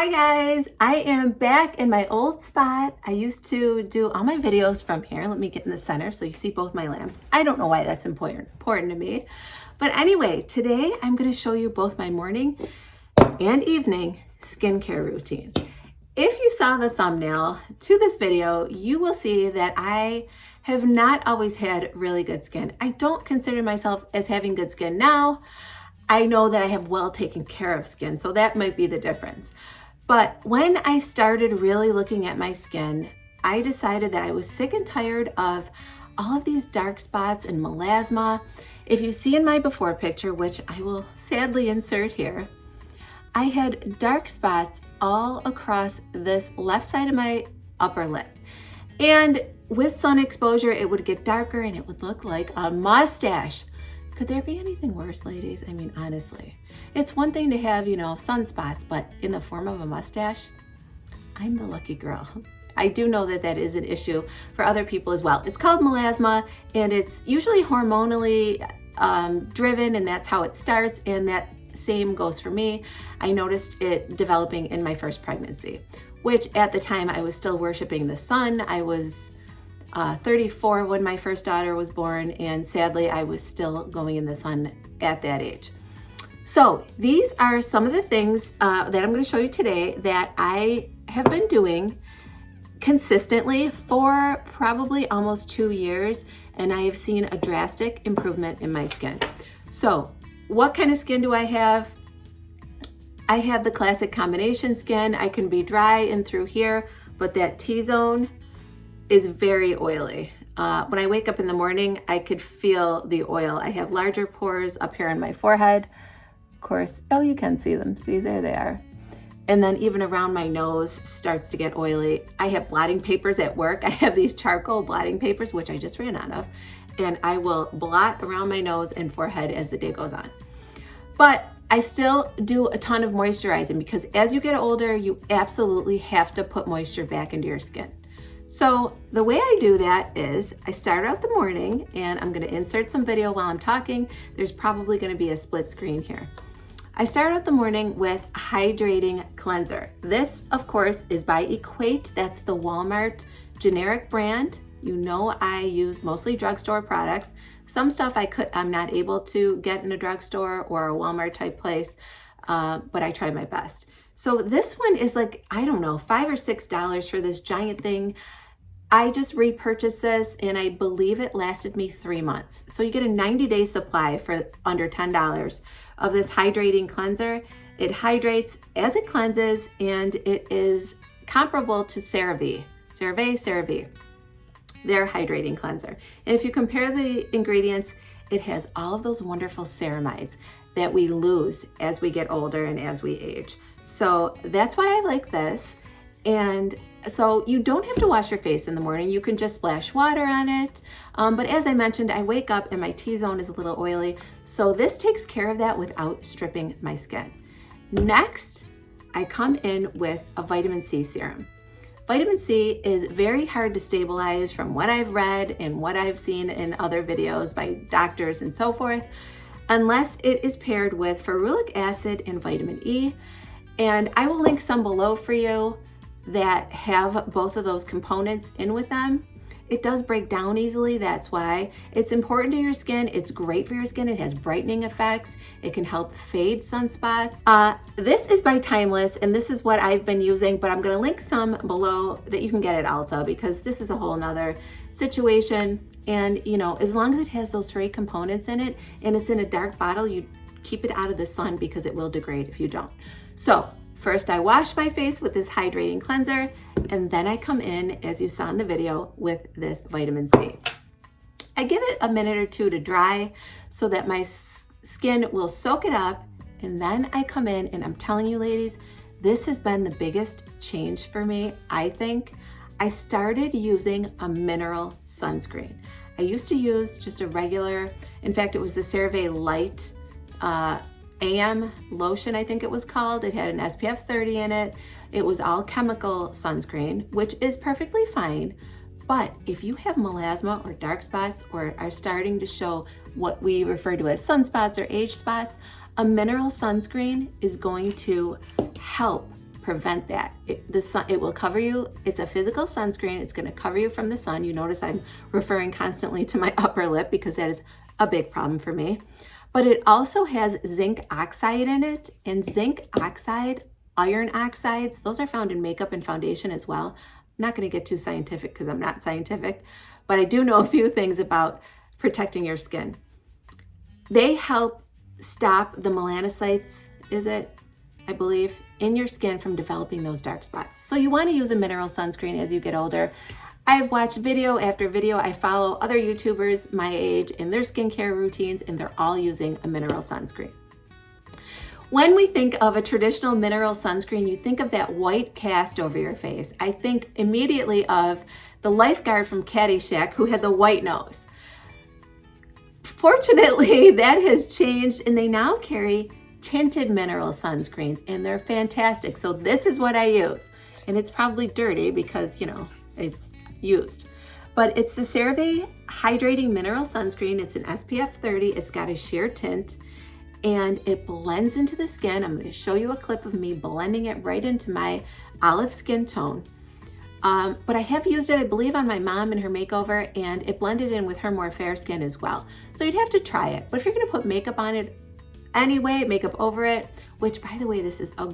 Hi guys, I am back in my old spot. I used to do all my videos from here. Let me get in the center so you see both my lamps. I don't know why that's important to me. But anyway, today I'm going to show you both my morning and evening skincare routine. If you saw the thumbnail to this video, you will see that I have not always had really good skin. I don't consider myself as having good skin now. I know that I have well taken care of skin, so that might be the difference. But when I started really looking at my skin, I decided that I was sick and tired of all of these dark spots and melasma. If you see in my before picture, which I will sadly insert here, I had dark spots all across this left side of my upper lip. And with sun exposure, it would get darker and it would look like a mustache. Could there be anything worse, ladies? I mean, honestly, it's one thing to have, sunspots, but in the form of a mustache, I'm the lucky girl. I do know that that is an issue for other people as well. It's called melasma, and it's usually hormonally driven, and that's how it starts, and that same goes for me. I noticed it developing in my first pregnancy, which at the time I was still worshiping the sun. I was 34 when my first daughter was born, and sadly I was still going in the sun at that age. So these are some of the things that I'm going to show you today that I have been doing consistently for probably almost 2 years, and I have seen a drastic improvement in my skin. So what kind of skin do I have? I have the classic combination skin. I can be dry and through here, but that T-zone is very oily. When I wake up in the morning, I could feel the oil. I have larger pores up here on my forehead. Of course, oh, you can see them. See, there they are. And then even around my nose starts to get oily. I have blotting papers at work. I have these charcoal blotting papers, which I just ran out of, and I will blot around my nose and forehead as the day goes on. But I still do a ton of moisturizing because as you get older, you absolutely have to put moisture back into your skin. So the way I do that is I start out the morning, and I'm going to insert some video while I'm talking. There's probably going to be a split screen here. I start out the morning with hydrating cleanser. This, of course, is by Equate. That's the Walmart generic brand. You know I use mostly drugstore products. Some stuff I'm not able to get in a drugstore or a Walmart type place, but I try my best. So this one is like, I don't know, $5 or $6 for this giant thing. I just repurchased this, and I believe it lasted me 3 months. So you get a 90-day supply for under $10 of this hydrating cleanser. It hydrates as it cleanses, and it is comparable to Cerave, their hydrating cleanser. And if you compare the ingredients, it has all of those wonderful ceramides that we lose as we get older and as we age. So that's why I like this. And so you don't have to wash your face in the morning. You can just splash water on it. But as I mentioned, I wake up and my T-zone is a little oily. So this takes care of that without stripping my skin. Next, I come in with a vitamin C serum. Vitamin C is very hard to stabilize from what I've read and what I've seen in other videos by doctors and so forth, unless it is paired with ferulic acid and vitamin E. And I will link some below for you that have both of those components in with them. It does break down easily. That's why it's important to your skin. It's great for your skin. It has brightening effects. It can help fade sunspots. This is by Timeless, and this is what I've been using, but I'm gonna link some below that you can get at Ulta because this is a whole nother situation. And as long as it has those free components in it and it's in a dark bottle, you keep it out of the sun because it will degrade if you don't. So first I wash my face with this hydrating cleanser, and then I come in, as you saw in the video, with this vitamin C. I give it a minute or two to dry so that my skin will soak it up, and then I come in, and I'm telling you ladies, this has been the biggest change for me, I think. I started using a mineral sunscreen. I used to use just a regular, in fact, it was the Cerave Light AM lotion, I think it was called. It had an SPF 30 in it. It was all chemical sunscreen, which is perfectly fine. But if you have melasma or dark spots or are starting to show what we refer to as sunspots or age spots, a mineral sunscreen is going to help prevent that. It will cover you. It's a physical sunscreen. It's going to cover you from the sun. You notice I'm referring constantly to my upper lip because that is a big problem for me. But it also has zinc oxide in it, and zinc oxide, iron oxides, those are found in makeup and foundation as well. I'm not going to get too scientific because I'm not scientific, but I do know a few things about protecting your skin. They help stop the melanocytes, I believe, in your skin from developing those dark spots. So you want to use a mineral sunscreen as you get older. I've watched video after video. I follow other YouTubers my age in their skincare routines, and they're all using a mineral sunscreen. When we think of a traditional mineral sunscreen, you think of that white cast over your face. I think immediately of the lifeguard from Caddyshack who had the white nose. Fortunately, that has changed, and they now carry tinted mineral sunscreens, and they're fantastic. So this is what I use, and it's probably dirty because, you know, it's used. But it's the Cerave Hydrating Mineral Sunscreen. It's an SPF 30. It's got a sheer tint, and it blends into the skin. I'm going to show you a clip of me blending it right into my olive skin tone. But I have used it, I believe, on my mom in her makeover, and it blended in with her more fair skin as well. So you'd have to try it. But if you're going to put makeup on it anyway, makeup over it, which, by the way, this is I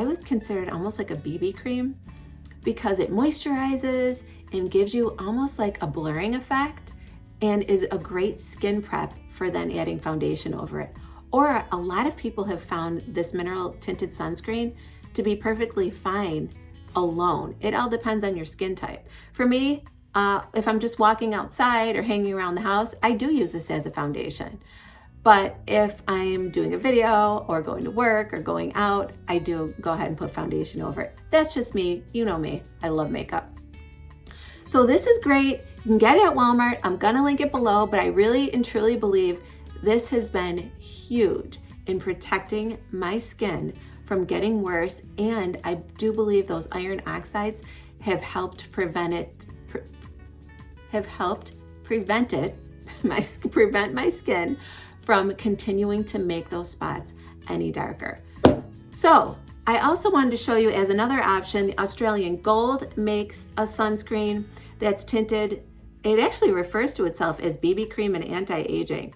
would consider it almost like a BB cream because it moisturizes and gives you almost like a blurring effect and is a great skin prep for then adding foundation over it. Or a lot of people have found this mineral tinted sunscreen to be perfectly fine alone. It all depends on your skin type. For me, if I'm just walking outside or hanging around the house, I do use this as a foundation. But if I'm doing a video or going to work or going out, I do go ahead and put foundation over it. That's just me. You know me. I love makeup. So this is great. You can get it at Walmart. I'm going to link it below, but I really and truly believe this has been huge in protecting my skin from getting worse. And I do believe those iron oxides have helped prevent my skin from continuing to make those spots any darker. So I also wanted to show you as another option, the Australian Gold makes a sunscreen that's tinted. It actually refers to itself as BB cream and anti-aging.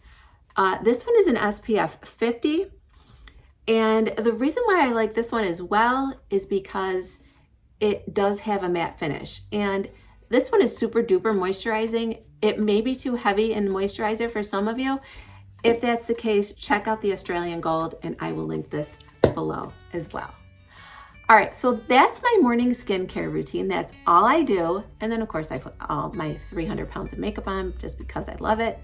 This one is an SPF 50. And the reason why I like this one as well is because it does have a matte finish. And this one is super duper moisturizing. It may be too heavy in moisturizer for some of you. If that's the case, check out the Australian Gold, and I will link this below as well. All right, so that's my morning skincare routine. That's all I do. And then of course I put all my 300 pounds of makeup on just because I love it.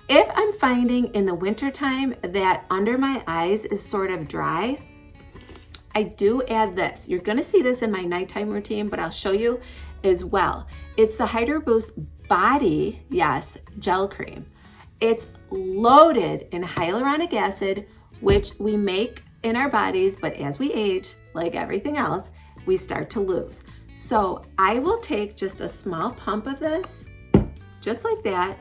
If I'm finding in the wintertime that under my eyes is sort of dry, I do add this. You're gonna see this in my nighttime routine, but I'll show you as well. It's the Hydroboost Body, Gel Cream. It's loaded in hyaluronic acid, which we make in our bodies, but as we age, like everything else, we start to lose. So I will take just a small pump of this, just like that,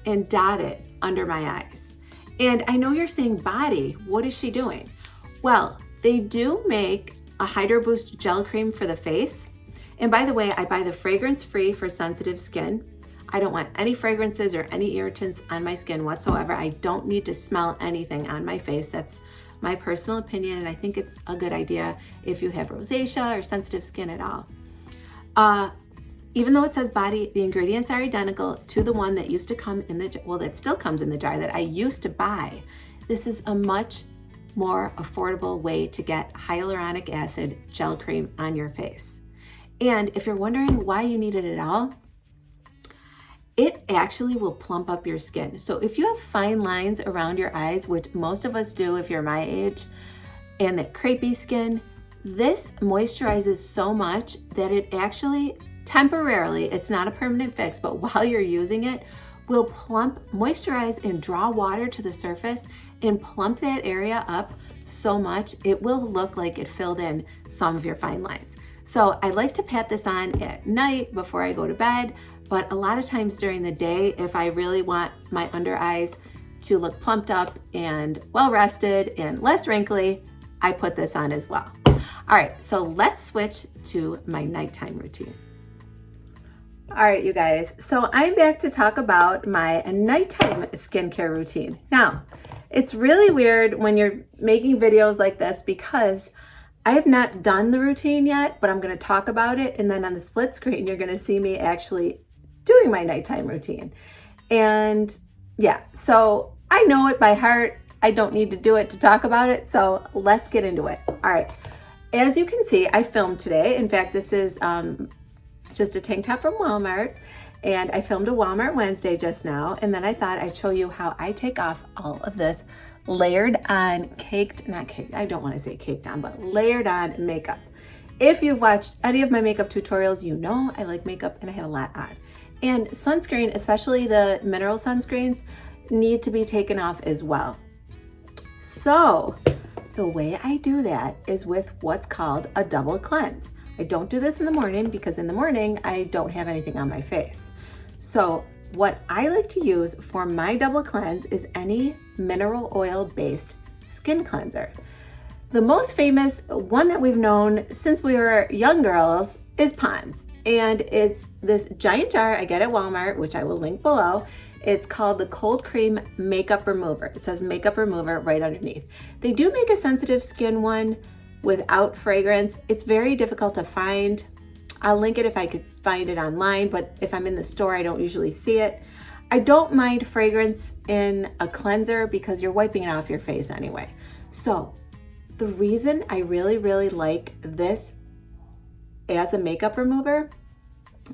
and dot it under my eyes. And I know you're saying, Body, what is she doing? Well, they do make a Hydroboost Gel Cream for the face. And by the way, I buy the fragrance-free for sensitive skin. I don't want any fragrances or any irritants on my skin whatsoever. I don't need to smell anything on my face. That's my personal opinion, and I think it's a good idea if you have rosacea or sensitive skin at all. Even though it says Body, the ingredients are identical to the one that used to come in the, well, that still comes in the jar that I used to buy. This is a much more affordable way to get hyaluronic acid gel cream on your face. And if you're wondering why you need it at all, it actually will plump up your skin. So if you have fine lines around your eyes, which most of us do if you're my age, and that crepey skin, this moisturizes so much that it actually temporarily, it's not a permanent fix, but while you're using it, will plump, moisturize, and draw water to the surface and plump that area up so much, it will look like it filled in some of your fine lines. So I like to pat this on at night before I go to bed, but a lot of times during the day, if I really want my under eyes to look plumped up and well rested and less wrinkly, I put this on as well. All right, so let's switch to my nighttime routine. All right, you guys, so I'm back to talk about my nighttime skincare routine. Now, it's really weird when you're making videos like this because I have not done the routine yet, but I'm gonna talk about it, and then on the split screen, you're gonna see me actually doing my nighttime routine. And yeah, so I know it by heart. I don't need to do it to talk about it, so let's get into it. All right, as you can see, I filmed today. In fact, this is just a tank top from Walmart, and I filmed a Walmart Wednesday just now, and then I thought I'd show you how I take off all of this layered on I don't want to say caked on, but layered on makeup. If you've watched any of my makeup tutorials, you know I like makeup and I have a lot on. And sunscreen, especially the mineral sunscreens, need to be taken off as well. So the way I do that is with what's called a double cleanse. I don't do this in the morning because in the morning I don't have anything on my face. So what I like to use for my double cleanse is any mineral oil based skin cleanser. The most famous one that we've known since we were young girls is Pond's. And it's this giant jar I get at Walmart, which I will link below. It's called the Cold Cream Makeup Remover. It says makeup remover right underneath. They do make a sensitive skin one without fragrance. It's very difficult to find. I'll link it if I could find it online, but if I'm in the store, I don't usually see it. I don't mind fragrance in a cleanser because you're wiping it off your face anyway. So the reason I really, really like this as a makeup remover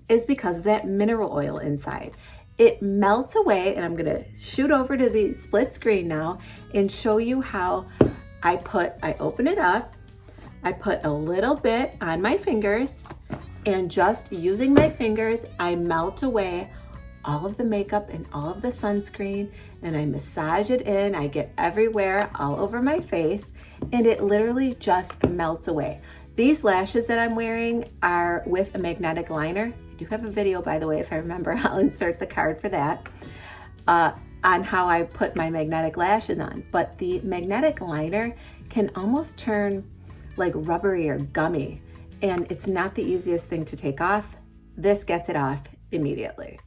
is because of that mineral oil inside. It melts away, and I'm gonna shoot over to the split screen now and show you how I open it up, I put a little bit on my fingers, and just using my fingers, I melt away all of the makeup and all of the sunscreen, and I massage it in. I get everywhere, all over my face, and it literally just melts away. These lashes that I'm wearing are with a magnetic liner. I do have a video, by the way, if I remember. I'll insert the card for that, on how I put my magnetic lashes on. But the magnetic liner can almost turn like rubbery or gummy, and it's not the easiest thing to take off. This gets it off immediately.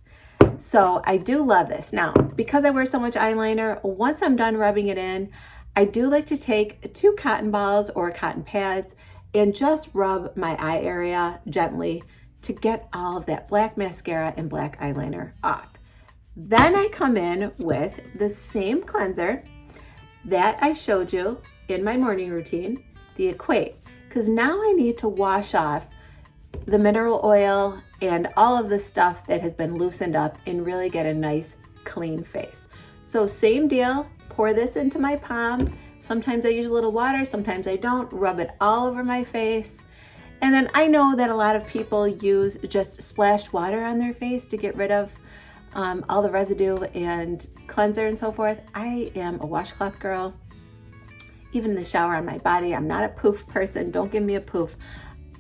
So I do love this. Now, because I wear so much eyeliner, once I'm done rubbing it in, I do like to take 2 cotton balls or cotton pads and just rub my eye area gently to get all of that black mascara and black eyeliner off. Then I come in with the same cleanser that I showed you in my morning routine, the Equate, because now I need to wash off the mineral oil and all of the stuff that has been loosened up and really get a nice clean face. So same deal, pour this into my palm. Sometimes I use a little water, sometimes I don't. Rub it all over my face. And then I know that a lot of people use just splashed water on their face to get rid of all the residue and cleanser and so forth. I am a washcloth girl. Even in the shower on my body, I'm not a poof person. Don't give me a poof.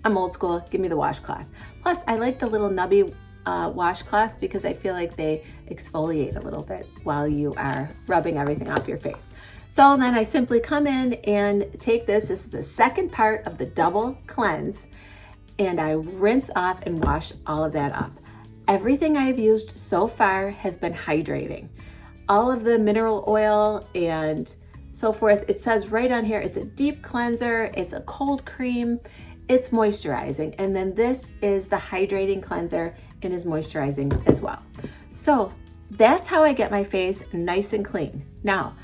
I'm old school, give me the washcloth. Plus, I like the little nubby washcloths because I feel like they exfoliate a little bit while you are rubbing everything off your face. So then I simply come in and take this is the second part of the double cleanse, and I rinse off and wash all of that up. Everything I've used so far has been hydrating. All of the mineral oil and so forth, it says right on here, it's a deep cleanser, it's a cold cream, it's moisturizing, and then this is the hydrating cleanser and is moisturizing as well. So that's how I get my face nice and clean. Now,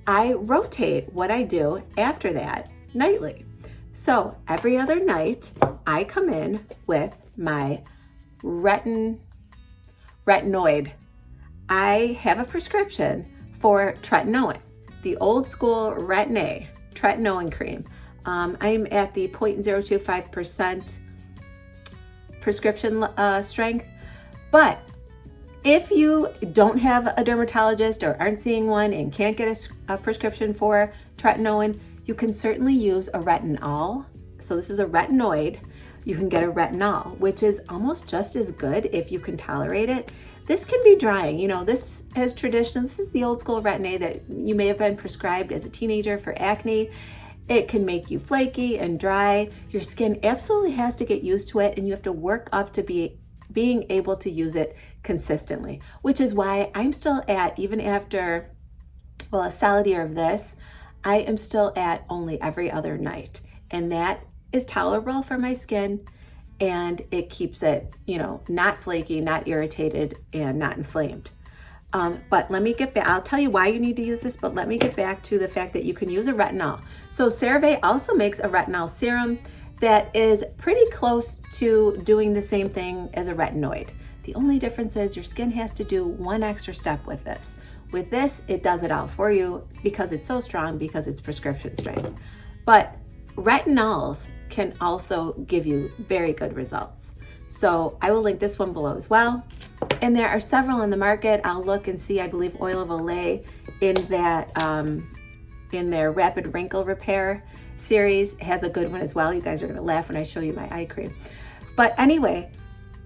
I rotate what I do after that nightly. So every other night, I come in with my retinoid. I have a prescription for tretinoin, the old school tretinoin cream. I'm at the 0.025% prescription strength, but if you don't have a dermatologist or aren't seeing one and can't get a prescription for tretinoin, you can certainly use a retinol. So this is a retinoid. You can get a retinol, which is almost just as good if you can tolerate it. This can be drying. You know, this is the old school Retin-A that you may have been prescribed as a teenager for acne. It can make you flaky and dry. Your skin absolutely has to get used to it, and you have to work up to being able to use it consistently, which is why I'm still at, even after, well, a solid year of this, I am still at only every other night. And that is tolerable for my skin, and it keeps it, you know, not flaky, not irritated, and not inflamed. But let me get back, I'll tell you why you need to use this, but let me get back to the fact that you can use a retinol. So Cerave also makes a retinol serum that is pretty close to doing the same thing as a retinoid. The only difference is your skin has to do one extra step with this. With this, it does it all for you because it's so strong, because it's prescription strength. But retinols can also give you very good results. So I will link this one below as well. And there are several on the market. I'll look and see, I believe Oil of Olay in that, in their Rapid Wrinkle Repair series has a good one as well. You guys are gonna laugh when I show you my eye cream. But anyway,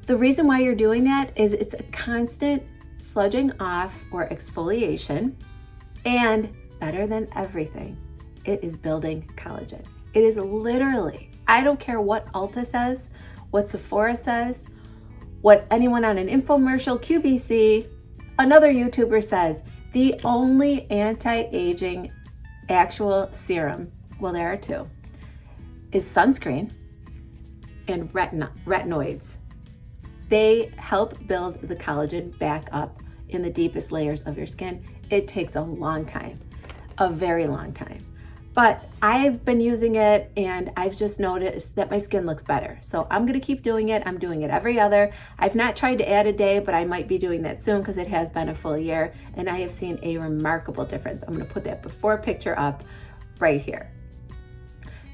the reason why you're doing that is it's a constant sludging off or exfoliation, and better than everything, it is building collagen. It is literally, I don't care what Ulta says, what Sephora says, what anyone on an infomercial, QVC, another YouTuber says, the only anti-aging actual serum, well, there are two, is sunscreen and retinoids. They help build the collagen back up in the deepest layers of your skin. It takes a long time, a very long time. But I've been using it and I've just noticed that my skin looks better. So I'm gonna keep doing it. I'm doing it every other. I've not tried to add a day, but I might be doing that soon because it has been a full year and I have seen a remarkable difference. I'm gonna put that before picture up right here.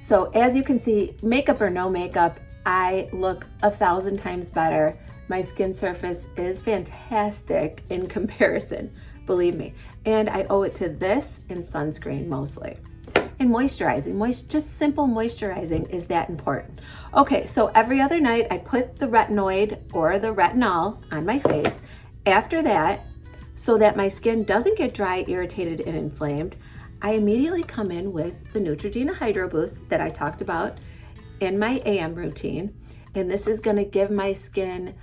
So as you can see, makeup or no makeup, I look 1,000 times better. My skin surface is fantastic in comparison, believe me. And I owe it to this and sunscreen mostly. And moisturizing, just simple moisturizing is that important. Okay, so every other night I put the retinoid or the retinol on my face. After that, so that my skin doesn't get dry, irritated, and inflamed, I immediately come in with the Neutrogena Hydroboost that I talked about in my AM routine. And this is gonna give my skin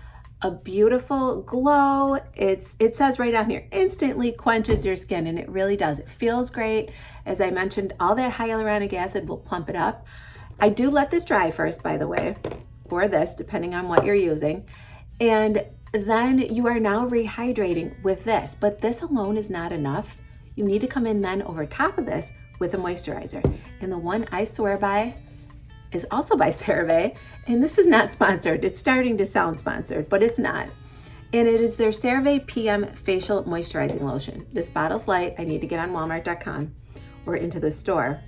a beautiful glow. It says right down here, instantly quenches your skin, and it really does. It feels great. As I mentioned, all that hyaluronic acid will plump it up. I do let this dry first, by the way, or this, depending on what you're using. And then you are now rehydrating with this, but this alone is not enough. You need to come in then over top of this with a moisturizer. And the one I swear by is also by Cerave, and this is not sponsored. It's starting to sound sponsored, but it's not. And it is their Cerave PM Facial Moisturizing Lotion. This bottle's light. I need to get on Walmart.com or into the store.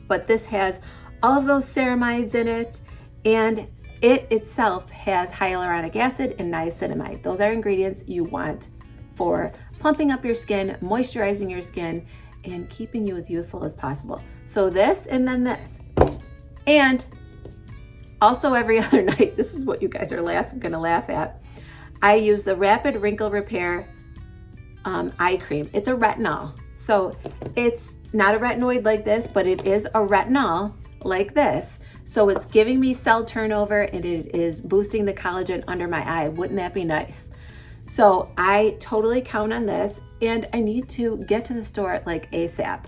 But this has all of those ceramides in it, and it itself has hyaluronic acid and niacinamide. Those are ingredients you want for plumping up your skin, moisturizing your skin, and keeping you as youthful as possible. So this, and then this. And also every other night, this is what you guys are gonna laugh at, I use the Rapid Wrinkle Repair Eye Cream. It's a retinol. So it's not a retinoid like this, but it is a retinol like this. So it's giving me cell turnover and it is boosting the collagen under my eye. Wouldn't that be nice? So I totally count on this, and I need to get to the store like ASAP.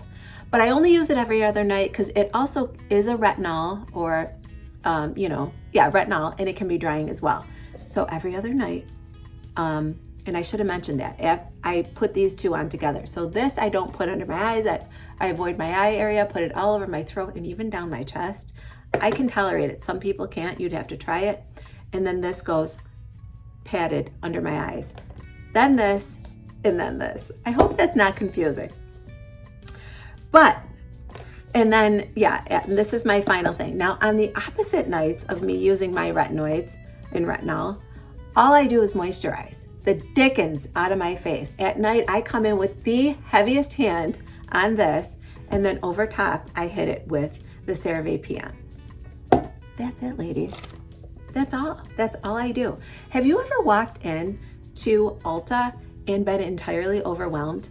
But I only use it every other night because it also is a retinol, or, retinol, and it can be drying as well. So every other night, and I should have mentioned that, I put these two on together. So this I don't put under my eyes. I avoid my eye area, put it all over my throat and even down my chest. I can tolerate it. Some people can't. You'd have to try it. And then this goes padded under my eyes. Then this, and then this. I hope that's not confusing. But, and then, and this is my final thing. Now, on the opposite nights of me using my retinoids and retinol, all I do is moisturize the dickens out of my face. At night, I come in with the heaviest hand on this, and then over top, I hit it with the Cerave PM. That's it, ladies. That's all I do. Have you ever walked in to Ulta and been entirely overwhelmed?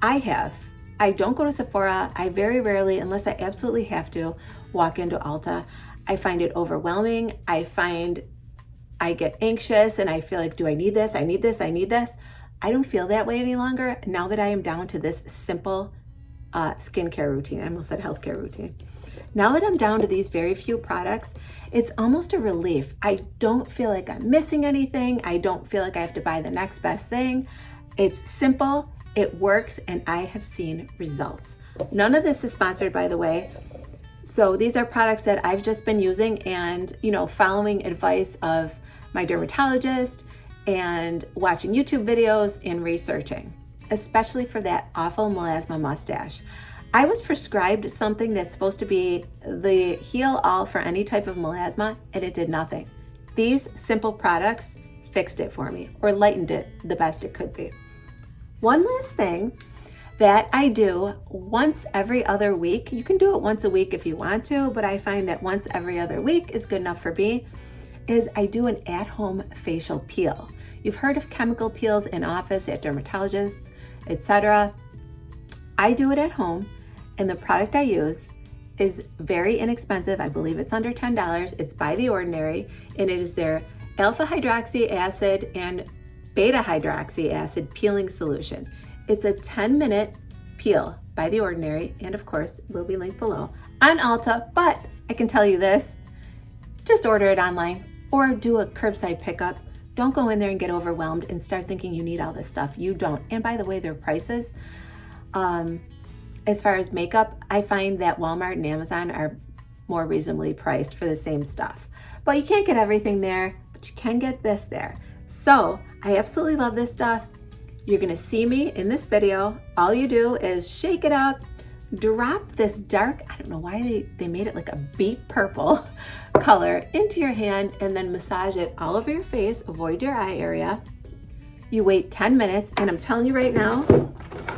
I have. I don't go to Sephora. I very rarely, unless I absolutely have to, walk into Ulta. I find it overwhelming. I find I get anxious and I feel like, do I need this? I need this, I need this. I don't feel that way any longer now that I am down to this simple skincare routine. I almost said healthcare routine. Now that I'm down to these very few products, it's almost a relief. I don't feel like I'm missing anything. I don't feel like I have to buy the next best thing. It's simple, it works, and I have seen results. None of this is sponsored, by the way. So these are products that I've just been using and, following advice of my dermatologist and watching YouTube videos and researching, especially for that awful melasma mustache. I was prescribed something that's supposed to be the heal-all for any type of melasma, and it did nothing. These simple products fixed it for me, or lightened it the best it could be. One last thing that I do once every other week, you can do it once a week if you want to, but I find that once every other week is good enough for me, is I do an at-home facial peel. You've heard of chemical peels in office at dermatologists, etc. I do it at home, and the product I use is very inexpensive. I believe it's under $10. It's by The Ordinary, and it is their alpha hydroxy acid and beta hydroxy acid peeling solution. It's a 10-minute peel by The Ordinary, and of course, it will be linked below on Ulta, but I can tell you this, just order it online or do a curbside pickup. Don't go in there and get overwhelmed and start thinking you need all this stuff. You don't. And by the way, their prices, as far as makeup, I find that Walmart and Amazon are more reasonably priced for the same stuff. But you can't get everything there, but you can get this there. So I absolutely love this stuff. You're gonna see me in this video. All you do is shake it up, drop this dark, I don't know why they made it like a beet purple color into your hand, and then massage it all over your face, avoid your eye area. You wait 10 minutes, and I'm telling you right now,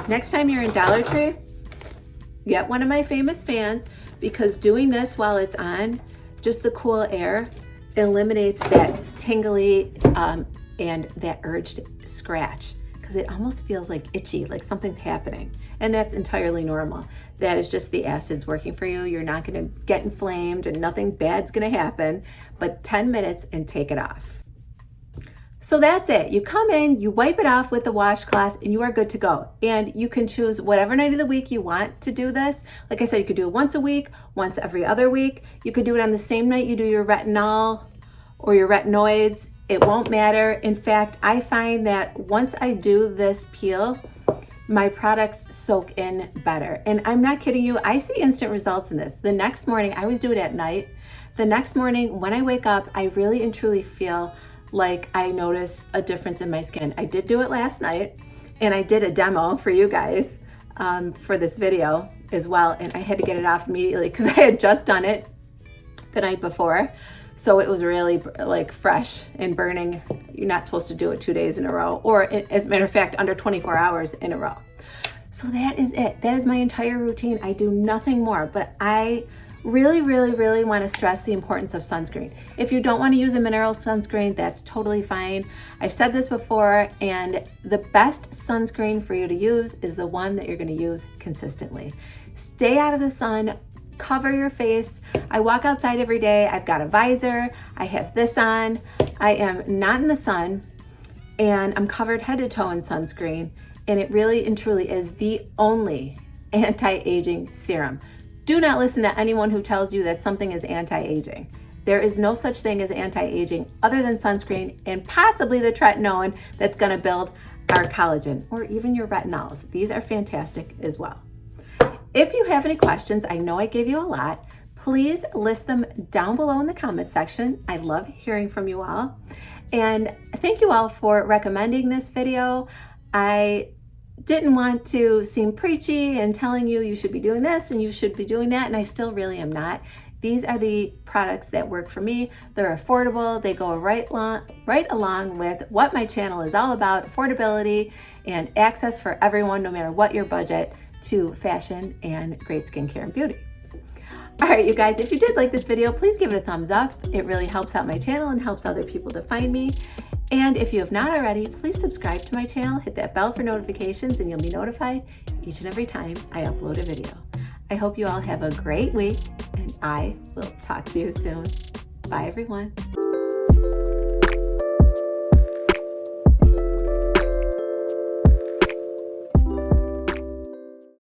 next time you're in Dollar Tree, get one of my famous fans, because doing this while it's on, just the cool air eliminates that tingly and that urge to scratch, because it almost feels like itchy, like something's happening. And that's entirely normal. That is just the acids working for you. You're not gonna get inflamed and nothing bad's gonna happen, but 10 minutes and take it off. So that's it. You come in, you wipe it off with the washcloth, and you are good to go. And you can choose whatever night of the week you want to do this. Like I said, you could do it once a week, once every other week. You could do it on the same night you do your retinol or your retinoids. It won't matter. In fact, I find that once I do this peel, my products soak in better. And I'm not kidding you, I see instant results in this. The next morning, I always do it at night. The next morning, when I wake up, I really and truly feel like I notice a difference in my skin. I did do it last night, and I did a demo for you guys for this video as well, and I had to get it off immediately because I had just done it the night before. So it was really like fresh and burning. You're not supposed to do it 2 days in a row, or as a matter of fact, under 24 hours in a row. So that is it. That is my entire routine. I do nothing more, but I really, really, really want to stress the importance of sunscreen. If you don't want to use a mineral sunscreen, that's totally fine. I've said this before, and the best sunscreen for you to use is the one that you're going to use consistently. Stay out of the sun. Cover your face. I walk outside every day. I've got a visor. I have this on. I am not in the sun, and I'm covered head to toe in sunscreen, and it really and truly is the only anti-aging serum. Do not listen to anyone who tells you that something is anti-aging. There is no such thing as anti-aging other than sunscreen and possibly the tretinoin that's going to build our collagen, or even your retinols. These are fantastic as well. If you have any questions, I know I gave you a lot, please list them down below in the comment section. I love hearing from you all. And thank you all for recommending this video. I didn't want to seem preachy and telling you you should be doing this and you should be doing that, and I still really am not. These are the products that work for me. They're affordable. They go right along with what my channel is all about, affordability and access for everyone, no matter what your budget, to fashion and great skincare and beauty. All right, you guys, if you did like this video, please give it a thumbs up. It really helps out my channel and helps other people to find me. And if you have not already, please subscribe to my channel, hit that bell for notifications, and you'll be notified each and every time I upload a video. I hope you all have a great week, and I will talk to you soon. Bye, everyone.